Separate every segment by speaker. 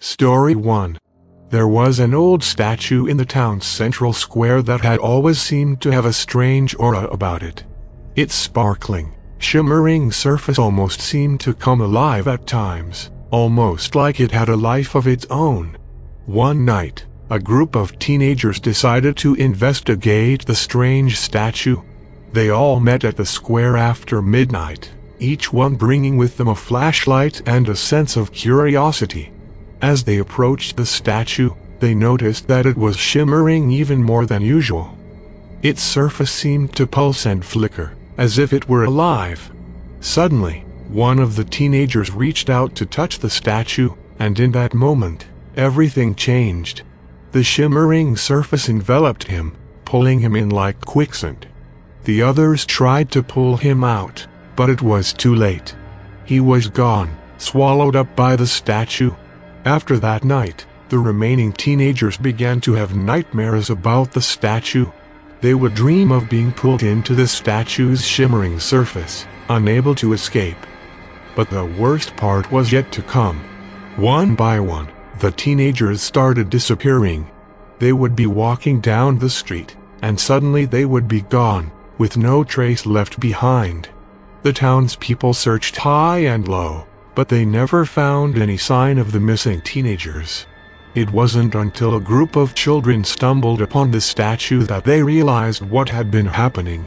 Speaker 1: Story 1. There was an old statue in the town's central square that had always seemed to have a strange aura about it. Its sparkling, shimmering surface almost seemed to come alive at times, almost like it had a life of its own. One night, a group of teenagers decided to investigate the strange statue. They all met at the square after midnight, each one bringing with them a flashlight and a sense of curiosity. As they approached the statue, they noticed that it was shimmering even more than usual. Its surface seemed to pulse and flicker, as if it were alive. Suddenly, one of the teenagers reached out to touch the statue, and in that moment, everything changed. The shimmering surface enveloped him, pulling him in like quicksand. The others tried to pull him out, but it was too late. He was gone, swallowed up by the statue. After that night, the remaining teenagers began to have nightmares about the statue. They would dream of being pulled into the statue's shimmering surface, unable to escape. But the worst part was yet to come. One by one, the teenagers started disappearing. They would be walking down the street, and suddenly they would be gone, with no trace left behind. The townspeople searched high and low, but they never found any sign of the missing teenagers. It wasn't until a group of children stumbled upon the statue that they realized what had been happening.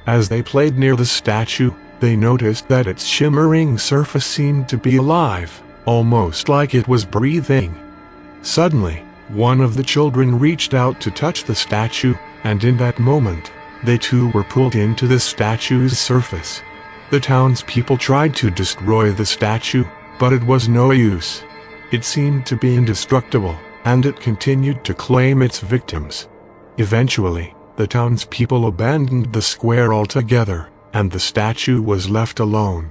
Speaker 1: As they played near the statue, they noticed that its shimmering surface seemed to be alive, almost like it was breathing. Suddenly, one of the children reached out to touch the statue, and in that moment, they too were pulled into the statue's surface. The townspeople tried to destroy the statue, but it was no use. It seemed to be indestructible, and it continued to claim its victims. Eventually, the townspeople abandoned the square altogether, and the statue was left alone.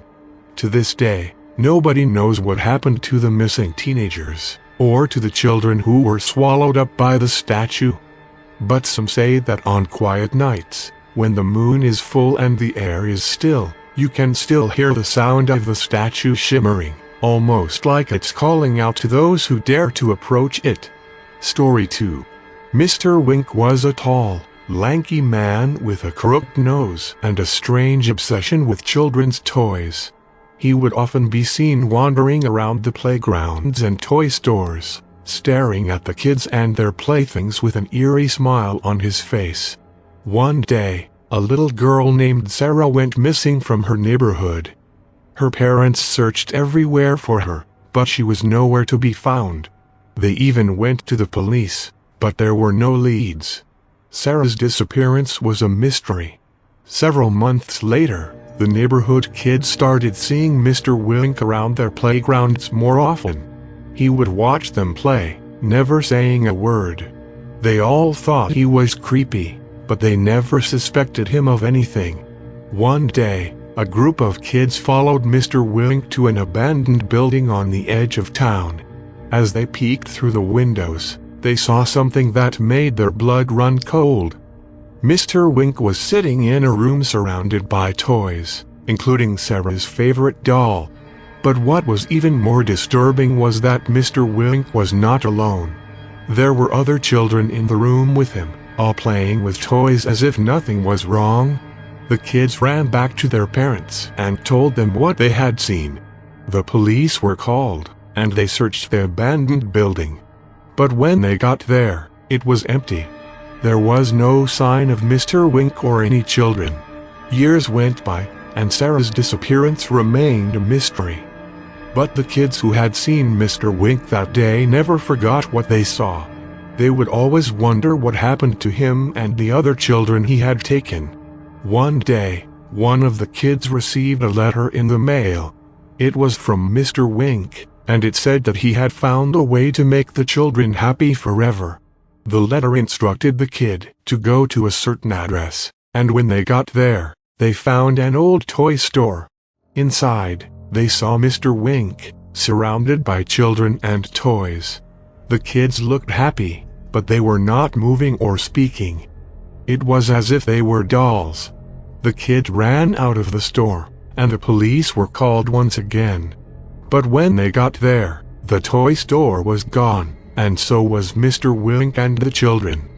Speaker 1: To this day, nobody knows what happened to the missing teenagers, or to the children who were swallowed up by the statue. But some say that on quiet nights, when the moon is full and the air is still, you can still hear the sound of the statue shimmering, almost like it's calling out to those who dare to approach it. Story 2. Mr. Wink was a tall, lanky man with a crooked nose and a strange obsession with children's toys. He would often be seen wandering around the playgrounds and toy stores, staring at the kids and their playthings with an eerie smile on his face. One day, a little girl named Sarah went missing from her neighborhood. Her parents searched everywhere for her, but she was nowhere to be found. They even went to the police, but there were no leads. Sarah's disappearance was a mystery. Several months later, the neighborhood kids started seeing Mr. Wink around their playgrounds more often. He would watch them play, never saying a word. They all thought he was creepy, but they never suspected him of anything. One day, a group of kids followed Mr. Wink to an abandoned building on the edge of town. As they peeked through the windows, they saw something that made their blood run cold. Mr. Wink was sitting in a room surrounded by toys, including Sarah's favorite doll. But what was even more disturbing was that Mr. Wink was not alone. There were other children in the room with him, all playing with toys as if nothing was wrong. The kids ran back to their parents and told them what they had seen. The police were called, and they searched the abandoned building. But when they got there, it was empty. There was no sign of Mr. Wink or any children. Years went by, and Sarah's disappearance remained a mystery. But the kids who had seen Mr. Wink that day never forgot what they saw. They would always wonder what happened to him and the other children he had taken. One day, one of the kids received a letter in the mail. It was from Mr. Wink, and it said that he had found a way to make the children happy forever. The letter instructed the kid to go to a certain address, and when they got there, they found an old toy store. Inside, they saw Mr. Wink, surrounded by children and toys. The kids looked happy, but they were not moving or speaking. It was as if they were dolls. The kids ran out of the store, and the police were called once again. But when they got there, The toy store was gone, and so was Mr. Wink and the children.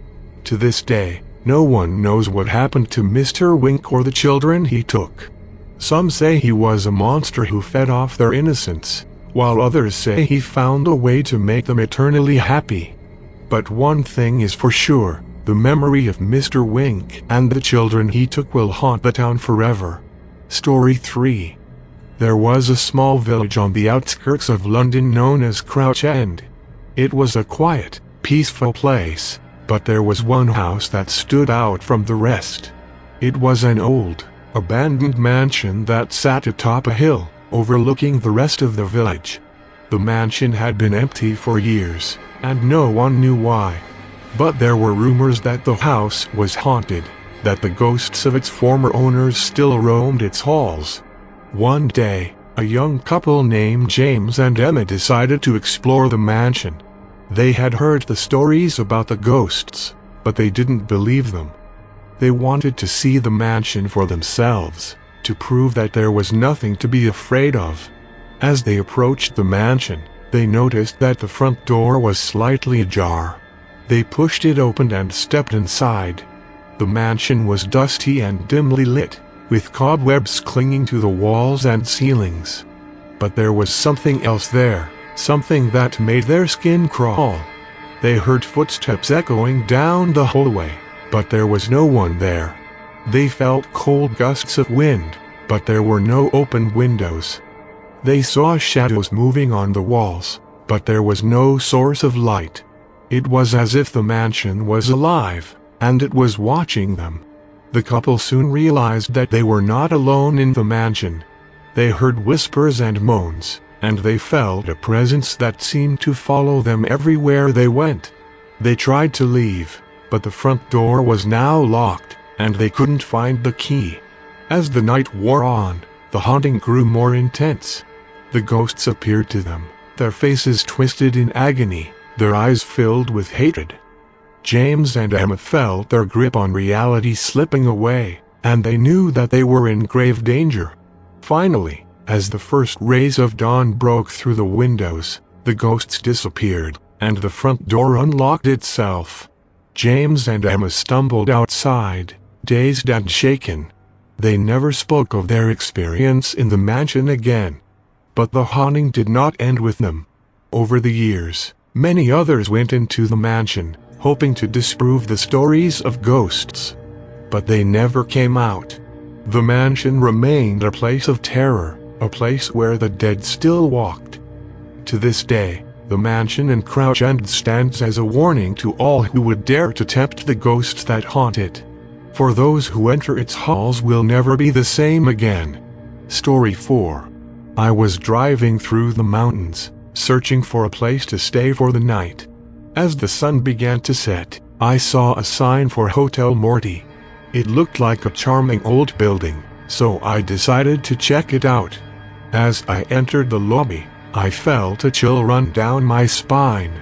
Speaker 1: To this day, no one knows what happened to Mr. Wink or the children he took. Some say he was a monster who fed off their innocence, while others say he found a way to make them eternally happy. But one thing is for sure, the memory of Mr. Wink and the children he took will haunt the town forever. Story 3. There was a small village on the outskirts of London known as Crouch End. It was a quiet, peaceful place, but there was one house that stood out from the rest. It was an old, abandoned mansion that sat atop a hill, overlooking the rest of the village. The mansion had been empty for years, and no one knew why. But there were rumors that the house was haunted, that the ghosts of its former owners still roamed its halls. One day, a young couple named James and Emma decided to explore the mansion. They had heard the stories about the ghosts, but they didn't believe them. They wanted to see the mansion for themselves, to prove that there was nothing to be afraid of. As they approached the mansion, they noticed that the front door was slightly ajar. They pushed it open and stepped inside. The mansion was dusty and dimly lit, with cobwebs clinging to the walls and ceilings. But there was something else there, something that made their skin crawl. They heard footsteps echoing down the hallway, but there was no one there. They felt cold gusts of wind, but there were no open windows. They saw shadows moving on the walls, but there was no source of light. It was as if the mansion was alive, and it was watching them. The couple soon realized that they were not alone in the mansion. They heard whispers and moans, and they felt a presence that seemed to follow them everywhere they went. They tried to leave, but the front door was now locked, and they couldn't find the key. As the night wore on, the haunting grew more intense. The ghosts appeared to them, their faces twisted in agony, their eyes filled with hatred. James and Emma felt their grip on reality slipping away, and they knew that they were in grave danger. Finally, as the first rays of dawn broke through the windows, the ghosts disappeared, and the front door unlocked itself. James and Emma stumbled outside, dazed and shaken. They never spoke of their experience in the mansion again. But the haunting did not end with them. Over the years, many others went into the mansion, hoping to disprove the stories of ghosts. But they never came out. The mansion remained a place of terror, a place where the dead still walked. To this day, the mansion in Crouch End stands as a warning to all who would dare to tempt the ghosts that haunt it. For those who enter its halls will never be the same again. Story 4. I was driving through the mountains, searching for a place to stay for the night. As the sun began to set, I saw a sign for Hotel Morty. It looked like a charming old building, so I decided to check it out. As I entered the lobby, I felt a chill run down my spine.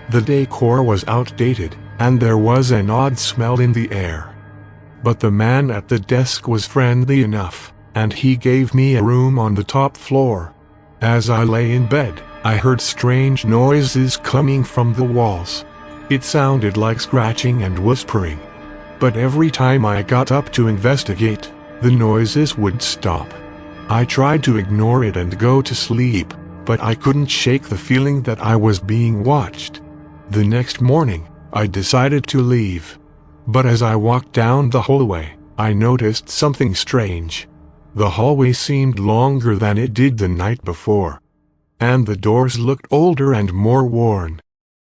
Speaker 1: The decor was outdated, and there was an odd smell in the air. But the man at the desk was friendly enough, and he gave me a room on the top floor. As I lay in bed, I heard strange noises coming from the walls. It sounded like scratching and whispering. But every time I got up to investigate, the noises would stop. I tried to ignore it and go to sleep, but I couldn't shake the feeling that I was being watched. The next morning, I decided to leave. But as I walked down the hallway, I noticed something strange. The hallway seemed longer than it did the night before, and the doors looked older and more worn.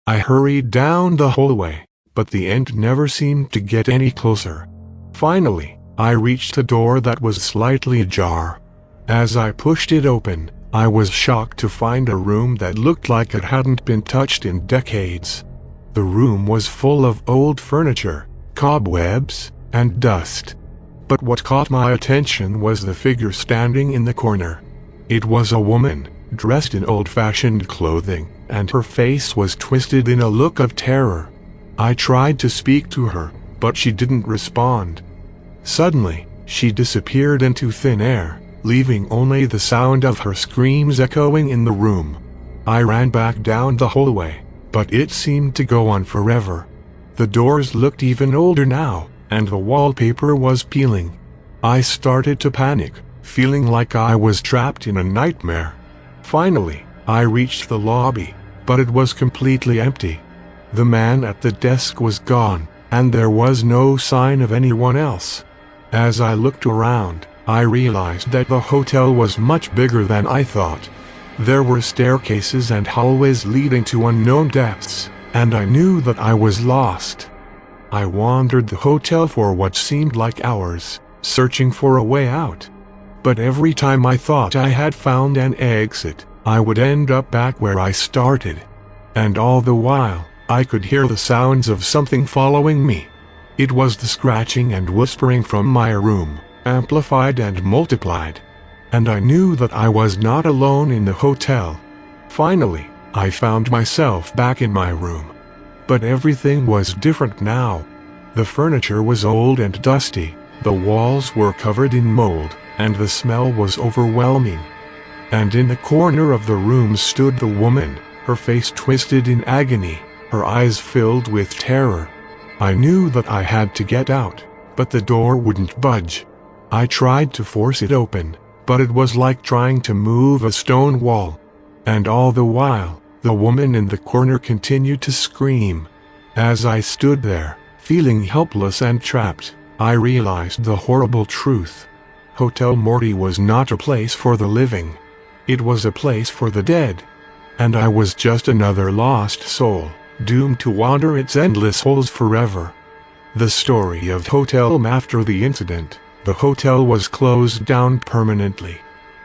Speaker 1: I hurried down the hallway, but the end never seemed to get any closer. Finally, I reached a door that was slightly ajar. As I pushed it open, I was shocked to find a room that looked like it hadn't been touched in decades. The room was full of old furniture, cobwebs, and dust. But what caught my attention was the figure standing in the corner. It was a woman, dressed in old-fashioned clothing, and her face was twisted in a look of terror. I tried to speak to her, but she didn't respond. Suddenly, she disappeared into thin air, leaving only the sound of her screams echoing in the room. I ran back down the hallway, but it seemed to go on forever. The doors looked even older now, and the wallpaper was peeling. I started to panic, feeling like I was trapped in a nightmare. Finally, I reached the lobby, but it was completely empty. The man at the desk was gone, and there was no sign of anyone else. As I looked around, I realized that the hotel was much bigger than I thought. There were staircases and hallways leading to unknown depths, and I knew that I was lost. I wandered the hotel for what seemed like hours, searching for a way out. But every time I thought I had found an exit, I would end up back where I started. And all the while, I could hear the sounds of something following me. It was the scratching and whispering from my room, amplified and multiplied. And I knew that I was not alone in the hotel. Finally, I found myself back in my room. But everything was different now. The furniture was old and dusty, the walls were covered in mold, and the smell was overwhelming. And in the corner of the room stood the woman, her face twisted in agony, her eyes filled with terror. I knew that I had to get out, but the door wouldn't budge. I tried to force it open, but it was like trying to move a stone wall. And all the while, the woman in the corner continued to scream. As I stood there, feeling helpless and trapped, I realized the horrible truth. Hotel Morty was not a place for the living. It was a place for the dead. And I was just another lost soul, doomed to wander its endless halls forever. The story of Hotel M. After the incident, the hotel was closed down permanently.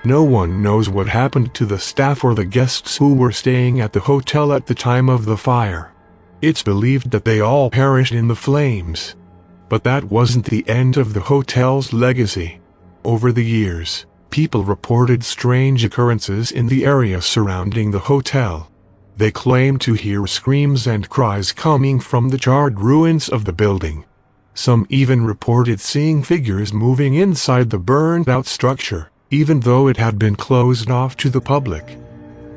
Speaker 1: No one knows what happened to the staff or the guests who were staying at the hotel at the time of the fire. It's believed that they all perished in the flames. But that wasn't the end of the hotel's legacy. Over the years, people reported strange occurrences in the area surrounding the hotel. They claimed to hear screams and cries coming from the charred ruins of the building. Some even reported seeing figures moving inside the burned-out structure, even though it had been closed off to the public.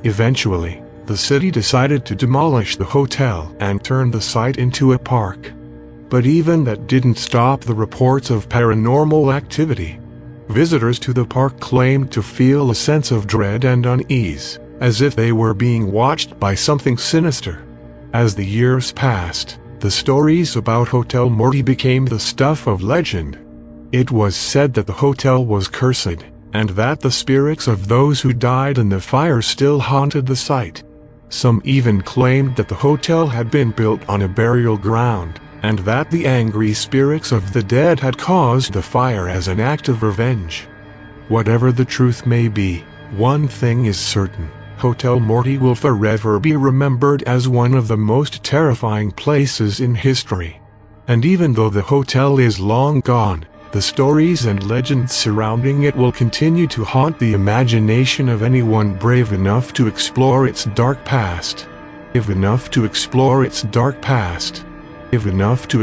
Speaker 1: Eventually, the city decided to demolish the hotel and turn the site into a park. But even that didn't stop the reports of paranormal activity. Visitors to the park claimed to feel a sense of dread and unease, as if they were being watched by something sinister. As the years passed, the stories about Hotel Morty became the stuff of legend. It was said that the hotel was cursed, and that the spirits of those who died in the fire still haunted the site. Some even claimed that the hotel had been built on a burial ground, and that the angry spirits of the dead had caused the fire as an act of revenge. Whatever the truth may be, one thing is certain. Hotel Morty will forever be remembered as one of the most terrifying places in history. And even though the hotel is long gone, the stories and legends surrounding it will continue to haunt the imagination of anyone brave enough to explore its dark past. If enough to explore its dark past. If enough to